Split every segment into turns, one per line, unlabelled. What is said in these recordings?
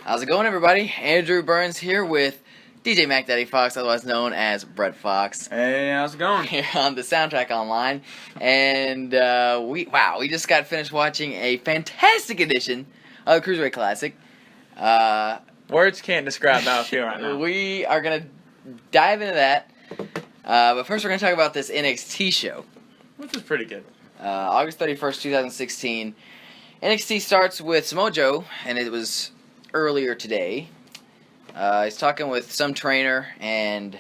How's it going, everybody? Andrew Burns here with DJ Mac Daddy Fox, otherwise known as Brett Fox.
Hey, how's it going?
Here on the Soundtrack Online, and we just got finished watching a fantastic edition of the Cruiserweight Classic.
Words can't describe how I feel right now.
We are gonna dive into that, but first we're gonna talk about this NXT show,
Which is pretty good.
August 31st, 2016. NXT starts with Samoa Joe, and it was earlier today. He's talking with some trainer and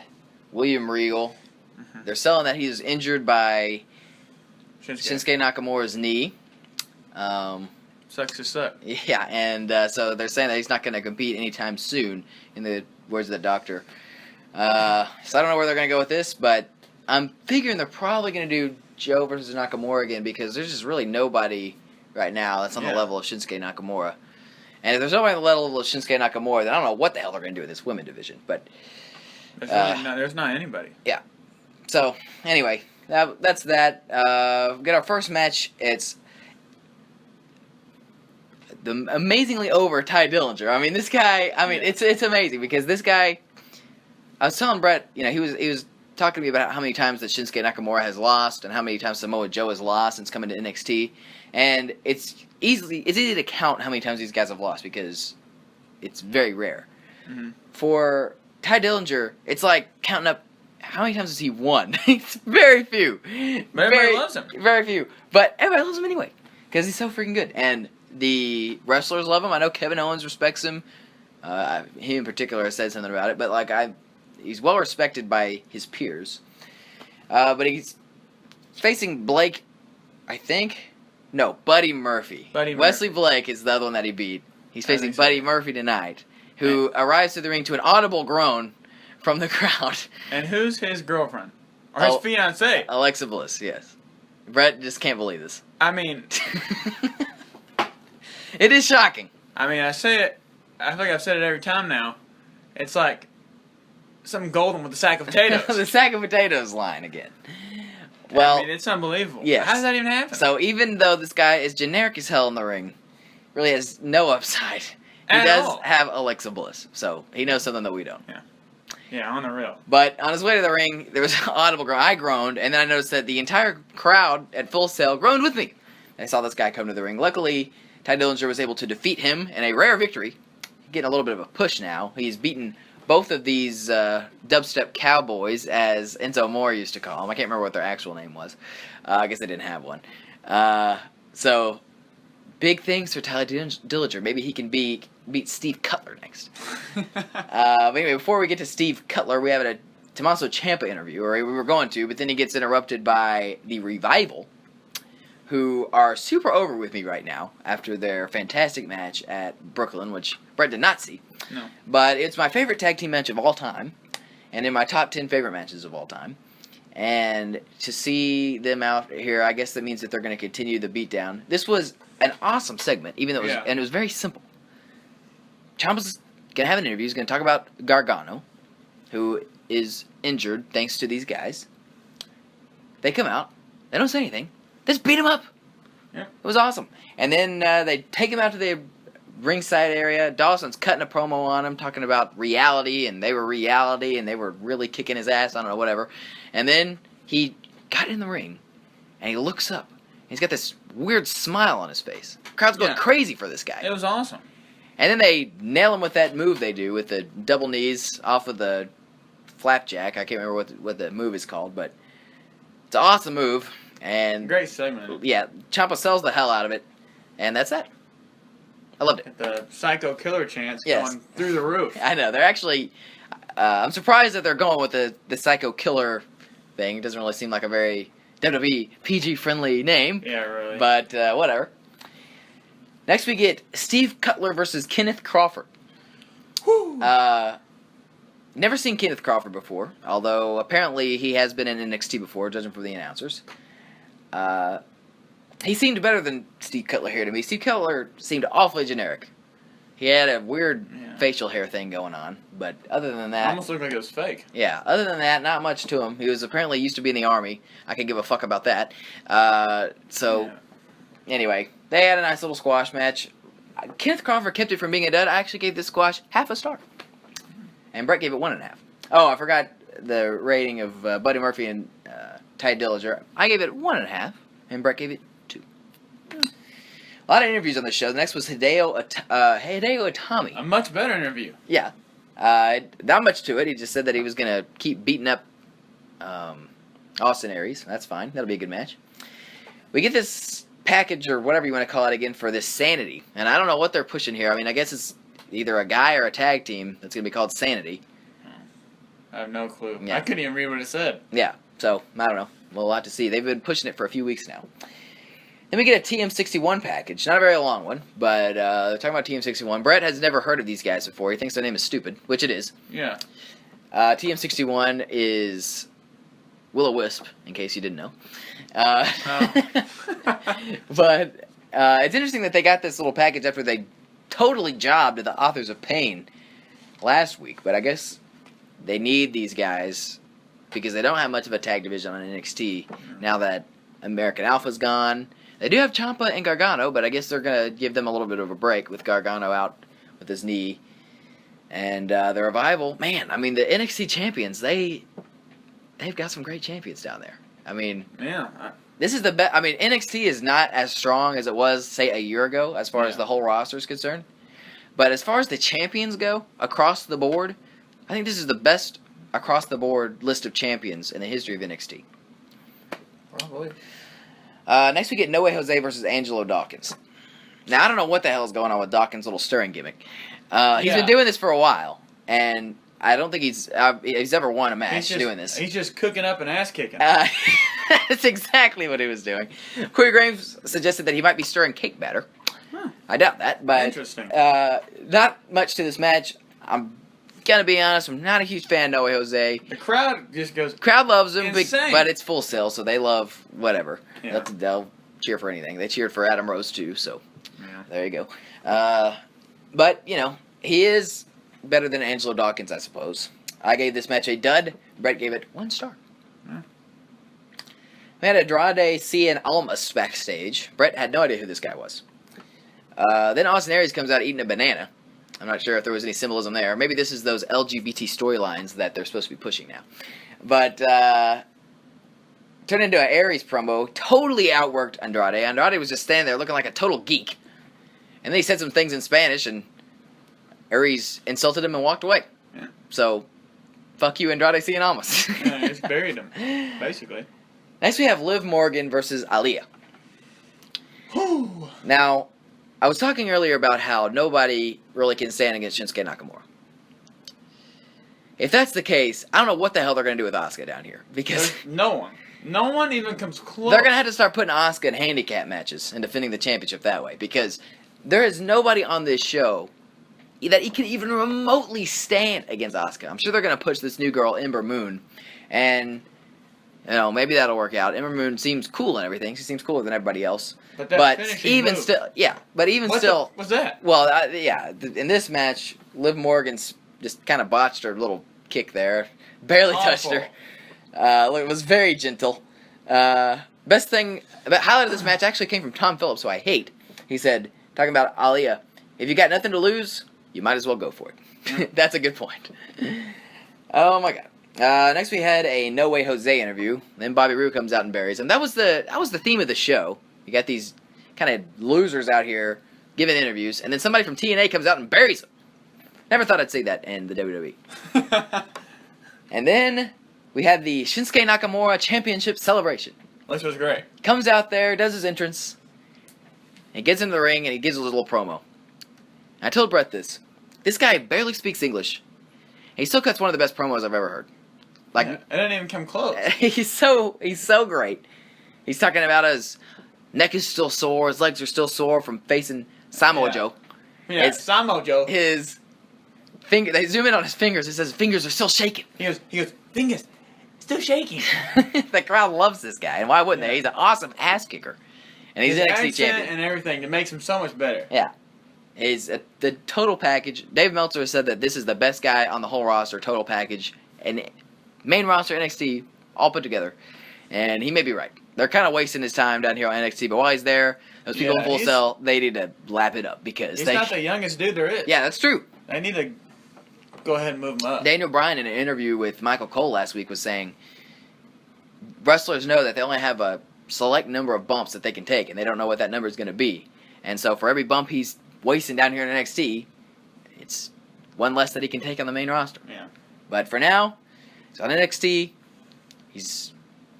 William Regal.
Mm-hmm.
They're selling that he was injured by Shinsuke Nakamura's knee.
Sucks to suck.
Yeah, and so they're saying that he's not going to compete anytime soon, in the words of the doctor. So I don't know where they're going to go with this, but I'm figuring they're probably going to do Joe versus Nakamura again, because there's just really nobody right now that's on the level of Shinsuke Nakamura. And if there's nobody on the level of Shinsuke Nakamura, then I don't know what the hell they're going to do with this women division. But
there's not anybody.
Yeah. So, anyway, that's that. We got our first match. It's the amazingly over Ty Dillinger. I mean, this guy, it's amazing, because this guy, I was telling Brett, he was talking to me about how many times that Shinsuke Nakamura has lost and how many times Samoa Joe has lost since coming to NXT. And it's easy to count how many times these guys have lost, because it's very rare.
Mm-hmm.
For Ty Dillinger, it's like counting up how many times has he won. It's very few.
But everybody loves him.
Very few. But everybody loves him anyway, because he's so freaking good. And the wrestlers love him. I know Kevin Owens respects him. He in particular has said something about it. But he's well respected by his peers. But he's facing Blake, I think. No, Buddy Murphy. Wesley Blake is the other one that he beat. He's facing Buddy Murphy tonight, who arrives to the ring to an audible groan from the crowd.
And who's his girlfriend? Or his fiancée?
Alexa Bliss, yes. Brett just can't believe this.
I mean...
It is shocking.
I mean, I say it... I think I've said it every time now. It's like something golden with a sack of potatoes.
The sack of potatoes line again. Well,
I mean, it's unbelievable.
Yes.
How does that even happen?
So even though this guy is generic as hell in the ring, really has no upside, he does have Alexa Bliss. So he knows something that we don't.
Yeah, on the real.
But on his way to the ring, there was an audible groan. I groaned, and then I noticed that the entire crowd at Full Sail groaned with me. I saw this guy come to the ring. Luckily, Ty Dillinger was able to defeat him in a rare victory. Getting a little bit of a push now. He's beaten both of these dubstep cowboys, as Enzo Amore used to call them. I can't remember what their actual name was. I guess they didn't have one. So, big things for Tyler Dillinger. Maybe he can beat Steve Cutler next. But anyway, before we get to Steve Cutler, we have a Tommaso Ciampa interview, or we were going to, but then he gets interrupted by the Revival, who are super over with me right now after their fantastic match at Brooklyn, which Brett did not see.
No.
But it's my favorite tag team match of all time, and in my top 10 favorite matches of all time. And to see them out here, I guess that means that they're going to continue the beatdown. This was an awesome segment, even though it was very simple. Ciampa's going to have an interview. He's going to talk about Gargano, who is injured thanks to these guys. They come out. They don't say anything. They just beat him up.
Yeah.
It was awesome. And then they take him out to the ringside area. Dawson's cutting a promo on him, talking about reality, and they were reality, and they were really kicking his ass, I don't know, whatever. And then he got in the ring, and he looks up. He's got this weird smile on his face. The crowd's going crazy for this guy.
It was awesome.
And then they nail him with that move they do, with the double knees off of the flapjack. I can't remember what the move is called, but it's an awesome move. And
great segment.
Yeah, Ciampa sells the hell out of it, and that's that. I loved it.
The Psycho Killer chants going through the roof.
I know. They're actually... I'm surprised that they're going with the Psycho Killer thing. It doesn't really seem like a very WWE PG-friendly name.
Yeah, really.
But whatever. Next we get Steve Cutler versus Kenneth Crawford.
Woo!
Never seen Kenneth Crawford before, although apparently he has been in NXT before, judging from the announcers. He seemed better than Steve Cutler here to me. Steve Cutler seemed awfully generic. He had a weird facial hair thing going on, but other than that...
Almost looked like it was fake.
Yeah, other than that, not much to him. He was apparently used to be in the Army. I could give a fuck about that. Anyway, they had a nice little squash match. Kenneth Crawford kept it from being a dud. I actually gave this squash half a star. And Brett gave it 1.5. Oh, I forgot the rating of Buddy Murphy and Ty Dillinger. I gave it 1.5, and Brett gave it 2. A lot of interviews on the show. The next was Hideo Itami.
A much better interview.
Yeah. Not much to it. He just said that he was going to keep beating up Austin Aries. That's fine. That'll be a good match. We get this package, or whatever you want to call it again, for this Sanity. And I don't know what they're pushing here. I mean, I guess it's either a guy or a tag team that's going to be called Sanity.
I have no clue.
Yeah.
I couldn't even read what it said.
Yeah. So, I don't know. We'll have to see. They've been pushing it for a few weeks now. Then we get a TM61 package. Not a very long one, but they're talking about TM61. Brett has never heard of these guys before. He thinks their name is stupid, which it is.
Yeah.
TM61 is Will-O-Wisp, in case you didn't know. But it's interesting that they got this little package after they totally jobbed the Authors of Pain last week. But I guess they need these guys because they don't have much of a tag division on NXT now that American Alpha's gone. They do have Ciampa and Gargano, but I guess they're going to give them a little bit of a break with Gargano out with his knee. And the Revival, man, I mean, the NXT champions, they've got some great champions down there. I mean,
yeah.
This is the best. I mean, NXT is not as strong as it was, say, a year ago, as far as the whole roster is concerned. But as far as the champions go, across the board, I think this is the best across-the-board list of champions in the history of NXT.
Probably.
Next we get No Way Jose versus Angelo Dawkins. Now, I don't know what the hell is going on with Dawkins' little stirring gimmick. He's been doing this for a while, and I don't think he's ever won a match doing this.
He's just cooking up an ass-kicking.
That's exactly what he was doing. Corey Graves suggested that he might be stirring cake batter.
Huh.
I doubt that, but
interesting.
Not much to this match. I'm gonna be honest, I'm not a huge fan of No Way Jose.
The crowd just goes
Crowd loves him,
insane.
but it's Full Sail, so they love whatever.
Yeah.
They'll cheer for anything. They cheered for Adam Rose too, so
yeah.
there you go. But you know, he is better than Angelo Dawkins, I suppose. I gave this match a dud. Brett gave it 1 star.
Yeah.
We had Andrade Cien Almas backstage. Brett had no idea who this guy was. Then Austin Aries comes out eating a banana. I'm not sure if there was any symbolism there. Maybe this is those LGBT storylines that they're supposed to be pushing now. But turned into an Aries promo. Totally outworked Andrade. Andrade was just standing there looking like a total geek. And then he said some things in Spanish, and Aries insulted him and walked away.
Yeah.
So, fuck you, Andrade Cien Almas.
Yeah, he just buried him, basically.
Next we have Liv Morgan versus Aaliyah. Now, I was talking earlier about how nobody really can stand against Shinsuke Nakamura. If that's the case, I don't know what the hell they're going to do with Asuka down here. Because
There's no one. No one even comes close.
they're going to have to start putting Asuka in handicap matches and defending the championship that way. Because there is nobody on this show that he can even remotely stand against Asuka. I'm sure they're going to push this new girl, Ember Moon. And, you know, maybe that'll work out. Ember Moon seems cool and everything. She seems cooler than everybody else.
But even
still, yeah. But even still,
what's that?
Well, in this match, Liv Morgan's just kind of botched her little kick there. Barely touched her. It was very gentle. Best thing, the highlight of this match actually came from Tom Phillips, who I hate. He said, talking about Aaliyah, if you got nothing to lose, you might as well go for it. That's a good point. Oh my god. Next we had a No Way Jose interview. Then Bobby Roode comes out and buries him. That was the theme of the show. You got these kind of losers out here giving interviews, and then somebody from TNA comes out and buries them. Never thought I'd say that in the WWE. And then we had the Shinsuke Nakamura Championship celebration.
This was great.
Comes out there, does his entrance, and gets into the ring, and he gives a little promo. I told Brett this. This guy barely speaks English. He still cuts one of the best promos I've ever heard. Like,
It didn't even come close.
he's so great. He's talking about his neck is still sore, his legs are still sore from facing Samoa Joe.
Yeah, Samoa Joe.
His finger, they zoom in on his fingers. It says his fingers are still shaking.
He goes, fingers, still shaking.
The crowd loves this guy, and why wouldn't they? He's an awesome ass kicker, and he's
His
NXT
accent
champion
and everything. It makes him so much better.
Yeah. He's the total package. Dave Meltzer has said that this is the best guy on the whole roster, total package, and main roster NXT all put together. And he may be right. They're kind of wasting his time down here on NXT, but while he's there, Those people in Full Sail, they need to lap it up because
he's not the youngest dude there is.
Yeah, that's true.
They need to go ahead and move him up.
Daniel Bryan, in an interview with Michael Cole last week, was saying wrestlers know that they only have a select number of bumps that they can take, and they don't know what that number is going to be. And so for every bump he's wasting down here in NXT, it's one less that he can take on the main roster.
Yeah.
But for now, he's on NXT. He's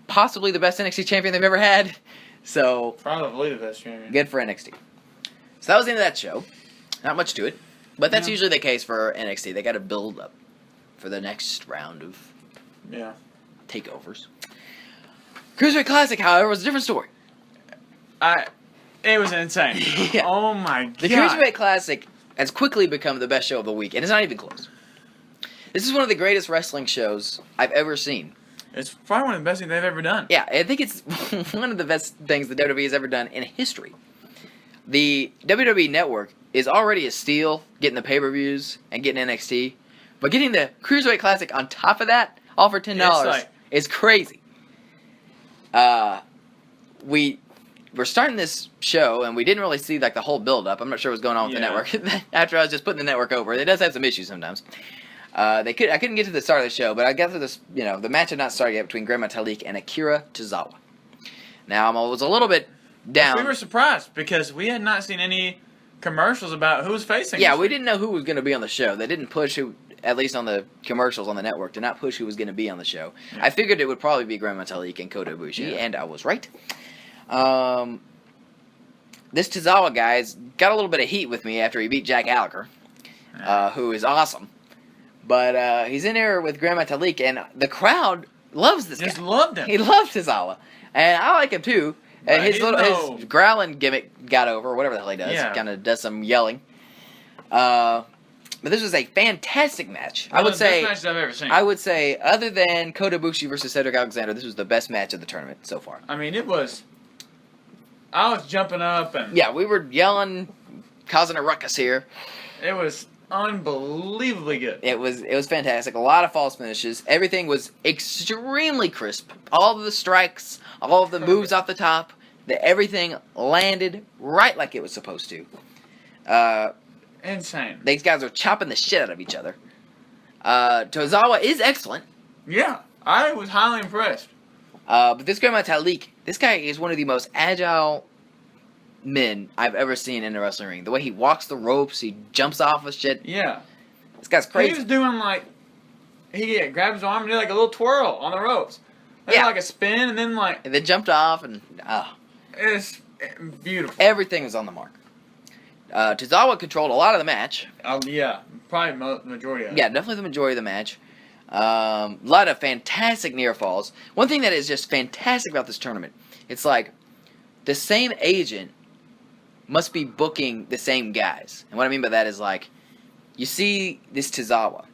possibly the best NXT champion they've ever had. So
probably the best champion.
Good for NXT. So that was the end of that show. Not much to it. But that's usually the case for NXT. They got to build up for the next round of takeovers. Cruiserweight Classic, however, was a different story.
It was insane.
Yeah.
Oh my god.
The Cruiserweight Classic has quickly become the best show of the week, and it's not even close. This is one of the greatest wrestling shows I've ever seen.
It's probably one of the best things they've ever done.
Yeah, I think it's one of the best things the WWE has ever done in history. The WWE Network is already a steal, getting the pay-per-views and getting NXT. But getting the Cruiserweight Classic on top of that, all for $10, is crazy. We're starting this show, and we didn't really see like the whole build-up. I'm not sure what's going on with the network. After I was just putting the network over, it does have some issues sometimes. I couldn't get to the start of the show, but I got to this. The match had not started yet between Gran Metalik and Akira Tozawa. Now I was a little bit down.
We were surprised because we had not seen any commercials about who was facing.
Yeah, we didn't know who was going to be on the show. They didn't push who, at least on the commercials on the network, did not push who was going to be on the show. Yeah. I figured it would probably be Gran Metalik and Kota Ibushi, and I was right. This Tozawa guy's got a little bit of heat with me after he beat Jack Gallagher, who is awesome. But he's in there with Gran Metalik, and the crowd loves this guy.
Just loved him.
He loved Tozawa, and I like him too. His growling gimmick got over, or whatever the hell he does.
Yeah.
He kind of does some yelling. But this was a fantastic match.
One of the best matches I've ever seen.
I would say, other than Kota Ibushi versus Cedric Alexander, this was the best match of the tournament so far.
I mean, it was. I was jumping up and.
Yeah, we were yelling, causing a ruckus here.
It was unbelievably good.
It was fantastic. A lot of false finishes. Everything was extremely crisp. All of the strikes, all of the moves off the top, everything landed right like it was supposed to.
Insane.
These guys are chopping the shit out of each other. Tozawa is excellent.
Yeah, I was highly impressed.
But this Gran Metalik, this guy is one of the most agile men I've ever seen in a wrestling ring. The way he walks the ropes, he jumps off of shit.
Yeah.
This guy's crazy.
He was doing he grabbed his arm and did like a little twirl on the ropes. Then like a spin and then
And then jumped off and,
It's beautiful.
Everything was on the mark. Tozawa controlled a lot of the match.
Yeah, probably the majority of it.
Yeah, definitely the majority of the match. A lot of fantastic near falls. One thing that is just fantastic about this tournament, it's like the same agent must be booking the same guys. And what I mean by that is you see this Tozawa.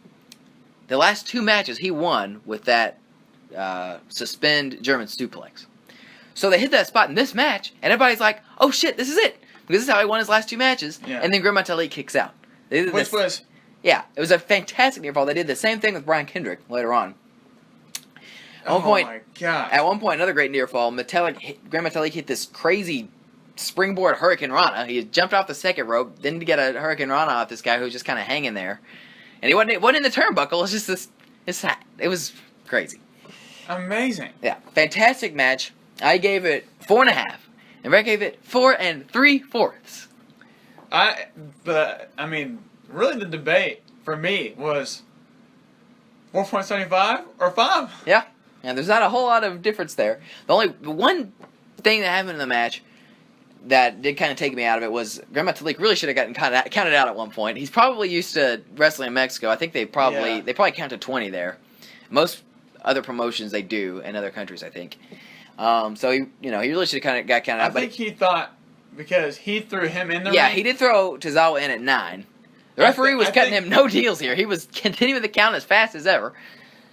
The last two matches he won with that suspend German suplex. So they hit that spot in this match, and everybody's like, oh shit, this is it. Because this is how he won his last two matches. Yeah. And then Gran Metalik kicks out.
Which was...
Yeah, it was a fantastic near fall. They did the same thing with Brian Kendrick later on.
My God.
At one point, another great near fall, Gran Metalik hit this crazy springboard Hurricane Rana. He jumped off the second rope, then to get a Hurricane Rana off this guy who was just kind of hanging there. And he wasn't in the turnbuckle, it was just it was crazy.
Amazing.
Yeah, fantastic match. I gave it 4.5. And Rick gave it 4 3/4.
Really the debate for me was 4.75 or 5.
Yeah, and there's not a whole lot of difference there. The one thing that happened in the match that did kind of take me out of it was Gran Metalik really should have gotten counted out at one point. He's probably used to wrestling in Mexico. I think they probably counted 20 there. Most other promotions they do in other countries, I think. So he really should have got counted out.
I think he thought because he threw him in the ring.
Yeah, he did throw Tozawa in at 9. The referee was cutting him no deals here. He was continuing the count as fast as ever.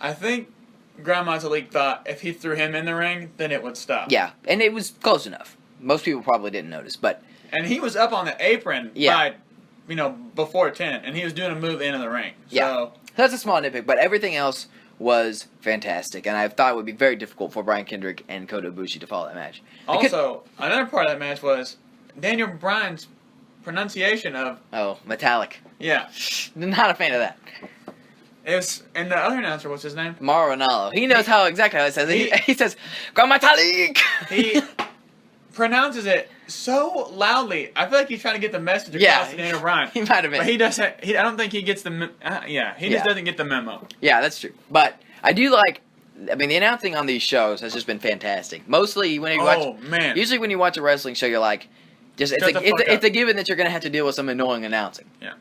I think Gran Metalik thought if he threw him in the ring, then it would stop.
Yeah, and it was close enough. Most people probably didn't notice, but...
And he was up on the apron by, before 10, and he was doing a move into the ring. So
that's a small nitpick, but everything else was fantastic, and I thought it would be very difficult for Brian Kendrick and Kota Ibushi to follow that match.
Also, another part of that match was Daniel Bryan's pronunciation of...
Oh, metallic.
Yeah.
Not a fan of that.
It was... And the other announcer, what's his name?
Mauro Ranallo. He knows exactly how it says. He says, "Go metallic."
He pronounces it so loudly. I feel like he's trying to get the message across to Daniel Bryan.
He might have been.
But he doesn't... I don't think he gets the... he just doesn't get the memo.
Yeah, that's true. But I do like... I mean, the announcing on these shows has just been fantastic. Mostly when you watch...
Oh, man.
Usually when you watch a wrestling show, you're like... It's a given that you're going to have to deal with some annoying announcing.
Yeah.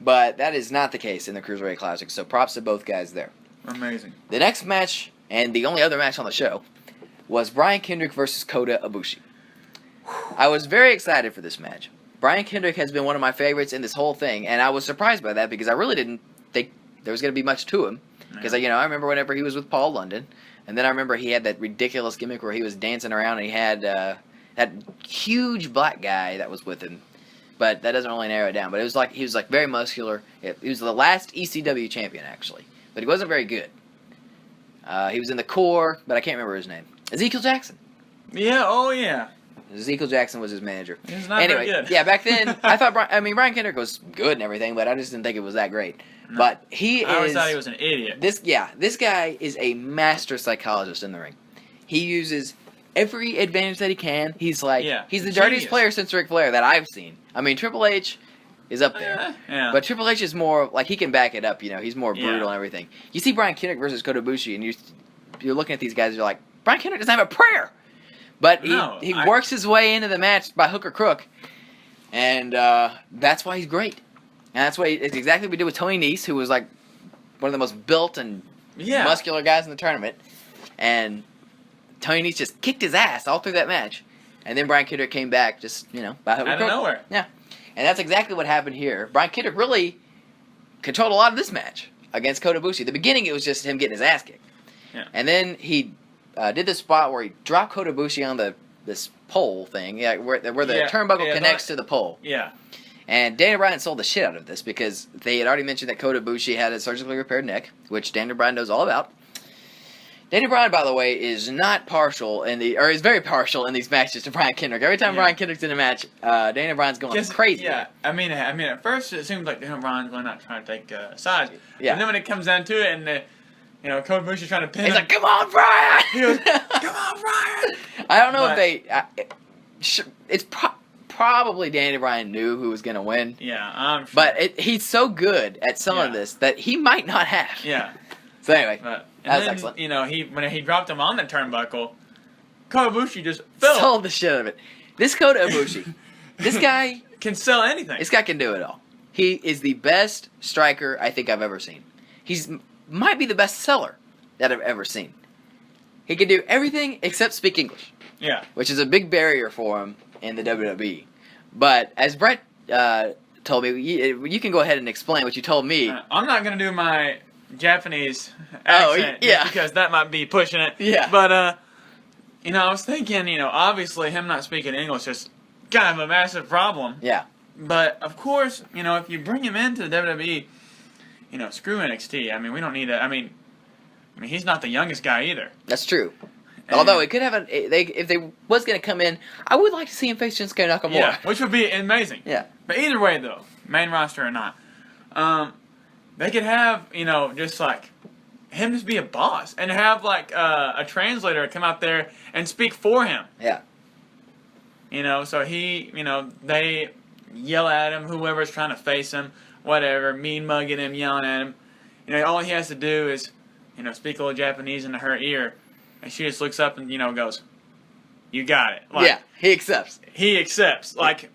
But that is not the case in the Cruiserweight Classic, so props to both guys there.
Amazing.
The next match, and the only other match on the show, was Brian Kendrick versus Kota Ibushi. I was very excited for this match. Brian Kendrick has been one of my favorites in this whole thing, and I was surprised by that because I really didn't think there was going to be much to him. Because, I remember whenever he was with Paul London, and then I remember he had that ridiculous gimmick where he was dancing around and he had that huge black guy that was with him. But that doesn't really narrow it down. But it was like he was like very muscular. He was the last ECW champion, actually. But he wasn't very good. He was in the core, but I can't remember his name. Ezekiel Jackson.
Yeah, oh yeah.
Ezekiel Jackson was his manager.
He was not very good.
Yeah, back then, I thought Brian Kendrick was good and everything, but I just didn't think it was that great. No. But I
always thought he was an idiot.
This guy is a master psychologist in the ring. He uses every advantage that he can. He's he's the dirtiest player since Ric Flair that I've seen. I mean, Triple H is up there.
Yeah.
But Triple H is more, he can back it up, he's more brutal and everything. You see Brian Kendrick versus Kota Ibushi, and you're looking at these guys, you're like, Brian Kendrick doesn't have a prayer! But he works his way into the match by hook or crook, and that's why he's great. And it's exactly what we did with Tony Nese, who was like one of the most built and muscular guys in the tournament. And Tony Nese just kicked his ass all through that match. And then Brian Kendrick came back just, by hook or crook.
Out of nowhere.
Yeah. And that's exactly what happened here. Brian Kendrick really controlled a lot of this match against Kota Ibushi. At the beginning, it was just him getting his ass kicked.
Yeah.
And then he did this spot where he dropped Kota Ibushi on this pole thing, where the turnbuckle connects to the pole.
Yeah.
And Daniel Bryan sold the shit out of this because they had already mentioned that Kota Ibushi had a surgically repaired neck, which Daniel Bryan knows all about. Daniel Bryan, by the way, is is very partial in these matches to Brian Kendrick. Every time Brian Kendrick's in a match, Daniel Bryan's going crazy.
Yeah, I mean, at first it seems like Daniel Bryan's really not trying to take sides.
Yeah.
And then when it comes down to it, and Kota Ibushi's trying to pin him.
He's like, "Come on, Brian!"
He goes, "Come on, Brian!"
I don't know if they. It's probably Daniel Bryan knew who was going to win.
Yeah, I'm sure.
But he's so good at some of this that he might not have.
Yeah.
So anyway, that was
then,
excellent.
When he dropped him on the turnbuckle, Kota Ibushi just fell.
Sold the shit out of it. This Kota Ibushi, this guy
can sell anything.
This guy can do it all. He is the best striker I think I've ever seen. Might be the best seller that I've ever seen. He can do everything except speak English.
Yeah.
Which is a big barrier for him in the WWE. But as Brett told me, you can go ahead and explain what you told me.
I'm not going to do my Japanese accent because that might be pushing it.
Yeah.
But, I was thinking, obviously him not speaking English is kind of a massive problem.
Yeah.
But, of course, if you bring him into the WWE, screw NXT. I mean, we don't need that. I mean, he's not the youngest guy either.
That's true. Although it could have if they was going to come in, I would like to see him face Shinsuke Nakamura.
Yeah, which would be amazing.
Yeah.
But either way, though, main roster or not, they could have just like him just be a boss and have like a translator come out there and speak for him.
Yeah.
So he, they yell at him, whoever's trying to face him, whatever, mean mugging him, yelling at him. All he has to do is, speak a little Japanese into her ear. And she just looks up and, goes, "You got it."
Yeah, he accepts.
Like,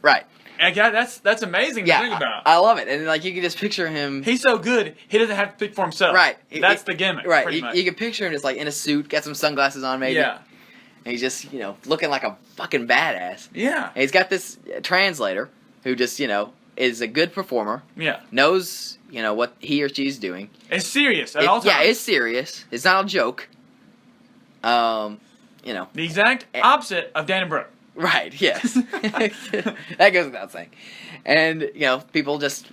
right.
And that's amazing to think about.
I love it. And, you can just picture him.
He's so good, he doesn't have to speak for himself.
Right.
That's the gimmick.
Right. You can picture him just, in a suit, got some sunglasses on, maybe.
Yeah.
And he's just, looking like a fucking badass.
Yeah.
And he's got this translator who just, is a good performer.
Yeah.
Knows, what he or she's doing.
It's serious at all times.
Yeah, it's serious. It's not a joke. The
exact opposite of Dana Brooke.
Right, yes. That goes without saying. And, people just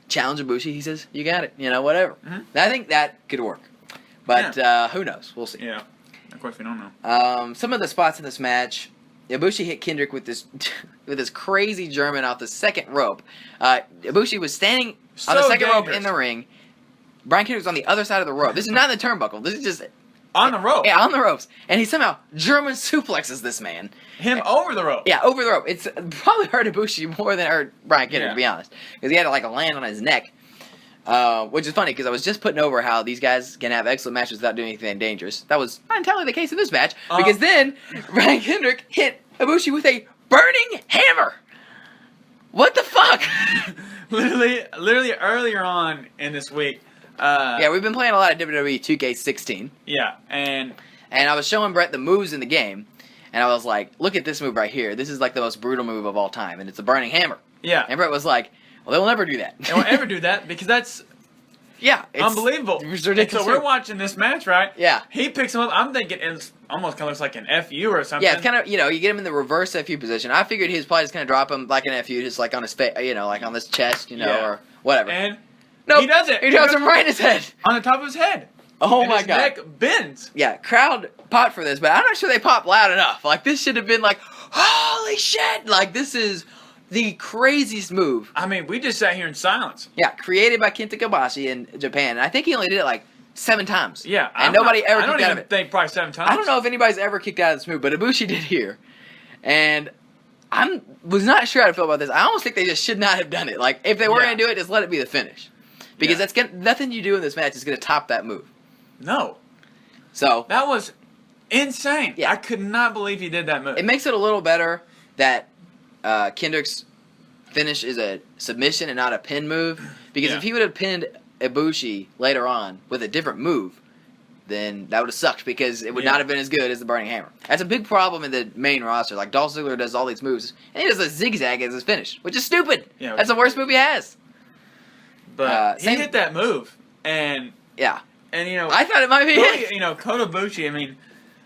challenge Ibushi. He says, "You got it." Whatever. Mm-hmm. I think that could work. But who knows? We'll see.
Yeah. Of course, we don't know.
Some of the spots in this match, Ibushi hit Kendrick with this with this crazy German off the second rope. Ibushi was standing on the second rope in the ring. Brian Kendrick was on the other side of the rope. This is not in the turnbuckle. This is just
on the rope.
Yeah, on the ropes. And he somehow German suplexes this man.
Him over the rope.
Yeah, over the rope. It's probably hurt Ibushi more than it hurt Brian Kendrick, to be honest. Because he had to like land on his neck. Which is funny because I was just putting over how these guys can have excellent matches without doing anything dangerous. That was not entirely the case in this match. Because then Brian Kendrick hit Ibushi with a burning hammer. What the fuck?
literally earlier on in this week.
Yeah, we've been playing a lot of WWE 2K16.
Yeah, and
I was showing Brett the moves in the game, and I was like, look at this move right here. This is like the most brutal move of all time, and it's a burning hammer.
Yeah.
And Brett was like, well, they will never do that.
They won't ever do that because that's
it's
unbelievable.
It's ridiculous.
So we're watching this match, right?
Yeah.
He picks him up. I'm thinking it almost kind of looks like an FU or something.
Yeah, it's kind of, you get him in the reverse FU position. I figured he was probably just going to drop him like an FU, just like on his face, like on this chest, or whatever.
And
no,
he does it.
He drops him right in his head.
On the top of his head.
Oh
and
my
his
god.
neck bends.
Yeah, crowd popped for this, but I'm not sure they popped loud enough. Like, this should have been like, holy shit! Like, this is the craziest move.
I mean, we just sat here in silence.
Yeah, created by Kenta Kobashi in Japan. And I think he only did it like 7 times.
Yeah.
And nobody ever kicked out of it.
I think probably 7 times.
I don't know if anybody's ever kicked out of this move, but Ibushi did here. And I was not sure how to feel about this. I almost think they just should not have done it. Like, if they were going to do it, just let it be the finish. Because nothing you do in this match is going to top that move.
No.
So
that was insane.
Yeah.
I could not believe he did that move.
It makes it a little better that Kendrick's finish is a submission and not a pin move. Because if he would have pinned Ibushi later on with a different move, then that would have sucked because it would not have been as good as the Burning Hammer. That's a big problem in the main roster. Like, Dolph Ziggler does all these moves, and he does a zigzag as his finish, which is stupid.
Yeah,
that's the worst move he has.
But he hit that move, and
I thought it might be it.
Kota Ibushi, I mean,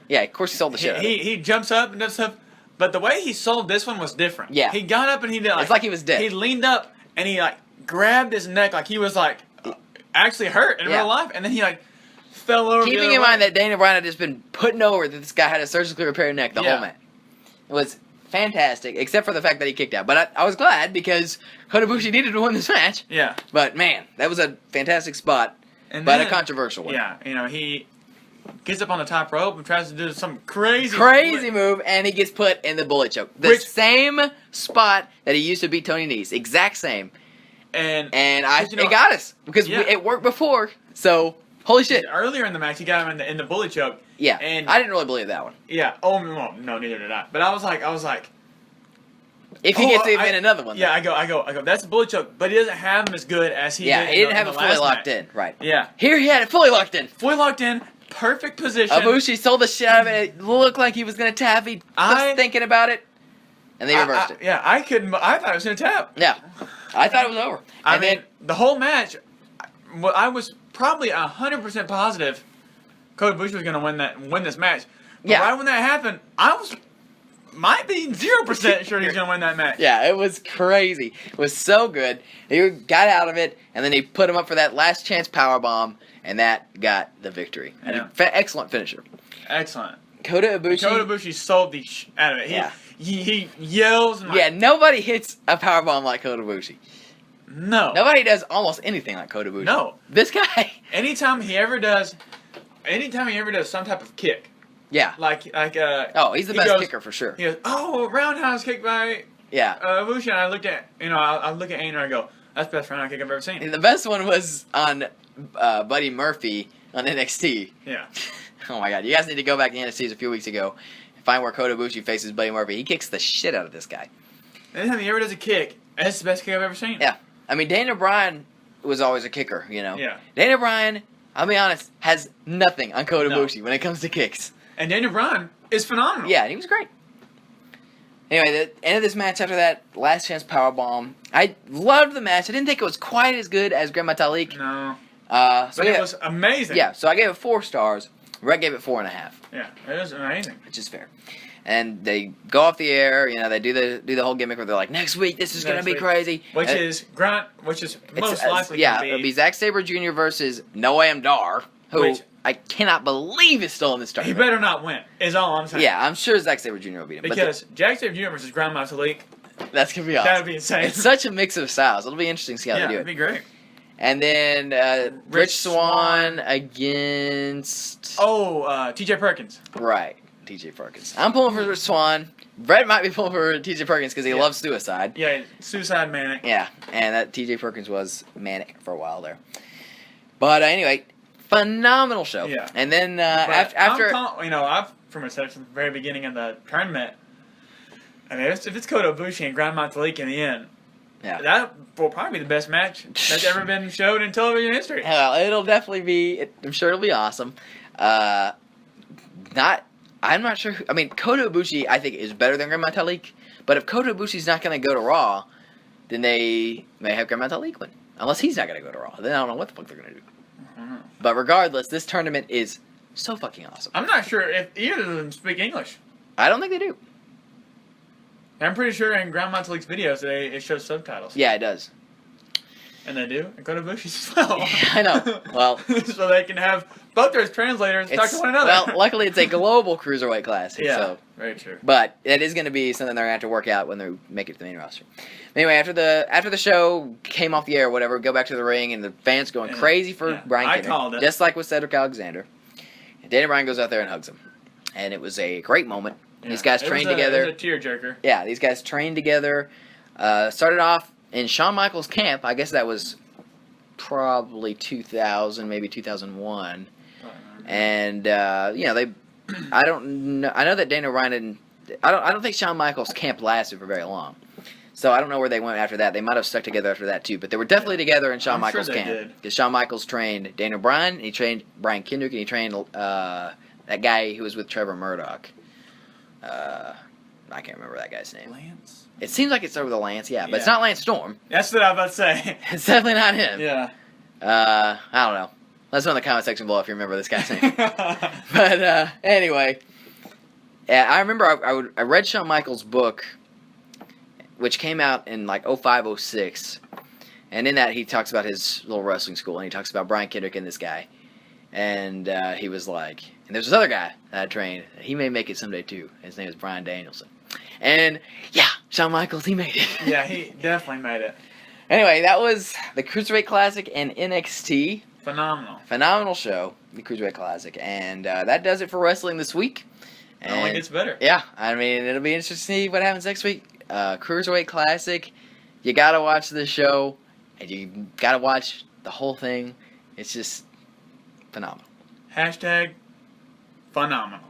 yeah, of course he sold the shit.
He jumps up and does stuff, but the way he sold this one was different.
Yeah,
he got up and he did.
It's like he was dead.
He leaned up and he grabbed his neck like he was actually hurt in real life, and then he fell over.
Keeping in mind that Daniel Bryan had just been putting over that this guy had a surgically repaired neck the whole match. It was fantastic, except for the fact that he kicked out. But I was glad because Kota Ibushi needed to win this match.
Yeah.
But man, that was a fantastic spot, but a controversial one.
Yeah, he gets up on the top rope and tries to do some crazy
move, and he gets put in the bullet choke. The same spot that he used to beat Tony Nese. Exact same. And it got us because it worked before. So holy shit!
Earlier in the match, he got him in the bullet choke.
Yeah,
and
I didn't really believe that one.
Yeah. Oh no, neither did I. But I was like,
if he gets even another one.
Yeah, I go. That's a bullet choke, but he doesn't have him as good as he did.
Yeah, he didn't have it fully locked in. Right.
Yeah.
Here he had it fully locked in.
Fully locked in. Perfect position.
Ibushi sold the shit out of it. It looked like he was gonna tap. He was thinking about it, and they reversed it.
Yeah, I thought it was gonna tap.
Yeah, I thought it was over.
I mean, the whole match, I was probably 100% positive Kota Ibushi was gonna win this match. But right when that happened, might be 0% sure he was gonna win that match.
Yeah, it was crazy. It was so good. He got out of it, and then he put him up for that last chance powerbomb, and that got the victory.
Yeah.
Excellent finisher.
Excellent.
Kota Ibushi
sold the out of it. He yells. And
nobody hits a powerbomb like Kota Ibushi.
No.
Nobody does almost anything like Kota Ibushi.
No.
This guy.
Anytime he ever does some type of kick.
Yeah. He's the best kicker for sure.
He goes, roundhouse kick by Ibushi, and I look at Aiden and I go, that's the best roundhouse kick I've ever seen.
And the best one was on Buddy Murphy on NXT.
Yeah.
Oh my god, you guys need to go back to NXT a few weeks ago and find where Kota Ibushi faces Buddy Murphy. He kicks the shit out of this guy.
Anytime he ever does a kick, that's the best kick I've ever seen.
Yeah. I mean, Daniel Bryan was always a kicker,
Yeah.
Daniel Bryan, I'll be honest, has nothing on Kota Ibushi when it comes to kicks.
And Daniel Bryan is phenomenal.
Yeah, and he was great. Anyway, the end of this match after that last chance powerbomb, I loved the match. I didn't think it was quite as good as Grand Metalik.
No. But it was amazing.
Yeah, so I gave it 4 stars. Brett gave it 4.5.
Yeah, it was amazing.
Which is fair. And they go off the air, they do the whole gimmick where they're like, next week this is gonna be crazy.
Which is most likely
it'll be Zack Sabre Jr. versus Noam Dar. Which I cannot believe is still in this
He
tournament.
better not win, is all I'm saying.
Yeah, I'm sure Zack Sabre Jr. will beat him.
Because Jack Sabre Jr. versus Grand Metalik,
that's going to be awesome.
that would be insane.
It's such a mix of styles. It'll be interesting to see how
yeah,
they do
it'd
it.
be great.
And then Rich Swann against...
T.J. Perkins.
Right, T.J. Perkins. I'm pulling for Rich Swann. Brett might be pulling for T.J. Perkins because he loves suicide.
Yeah, suicide manic.
Yeah, and that T.J. Perkins was manic for a while there. But anyway, phenomenal show.
Yeah.
And then
But
after...
I've from a from the very beginning of the tournament, I mean, if it's Kota Ibushi and Grand Metalik in the end,
Yeah.
that will probably be the best match that's ever been showed in television history.
Well, it'll definitely be... I'm sure it'll be awesome. I'm not sure... I mean, Kota Ibushi, I think, is better than Grand Metalik. But if Kota Ibushi's not going to go to Raw, then they may have Grand Metalik win. Unless he's not going to go to Raw. Then I don't know what the fuck they're going to do. But regardless, this tournament is so fucking awesome.
I'm not sure if either of them speak English.
I don't think they do.
I'm pretty sure in Grand Metalik's videos it shows subtitles.
Yeah, it does.
And they do. And Kota Ibushi's as well.
Yeah, I know. Well,
so they can have both those translators talk to one another.
Well, luckily it's a global cruiserweight classic.
Yeah,
So.
very true.
But it is going to be something they're going to have to work out when they make it to the main roster. Anyway, after the show came off the air or whatever, go back to the ring, and the fans going crazy for Brian
I
Kendrick.
called it.
Just like with Cedric Alexander. And Daniel Bryan goes out there and hugs him. And it was a great moment.
Yeah.
These guys trained together.
It was a tearjerker.
Yeah, these guys trained together. Started off in Shawn Michaels' camp. I guess that was probably 2000, maybe 2001. And they, I don't know. I know that Daniel Bryan didn't. I don't think Shawn Michaels' camp lasted for very long. So I don't know where they went after that. They might have stuck together after that too. But they were definitely together in Shawn Michaels' camp. Because Shawn Michaels trained Daniel Bryan, and he trained Brian Kendrick, and he trained that guy who was with Trevor Murdoch. I can't remember that guy's name.
Lance?
It seems like it's over the Lance, yeah. But it's not Lance Storm.
That's what I was about to say.
It's definitely not him.
Yeah.
I don't know. Let us know in the comment section below if you remember this guy's name. But anyway, yeah, I remember I read Shawn Michaels' book, which came out in like 05, 06. And in that, he talks about his little wrestling school, and he talks about Brian Kendrick and this guy. And he was like, and there's this other guy that I trained. He may make it someday too. His name is Bryan Danielson. And yeah, Shawn Michaels, he made it.
Yeah, he definitely made it.
Anyway, that was the Cruiserweight Classic and NXT.
Phenomenal
show, the Cruiserweight Classic. And that does it for wrestling this week.
It only gets better.
Yeah, I mean, it'll be interesting to see what happens next week. Cruiserweight Classic, you gotta watch the show, and you gotta watch the whole thing. It's just phenomenal.
#phenomenal.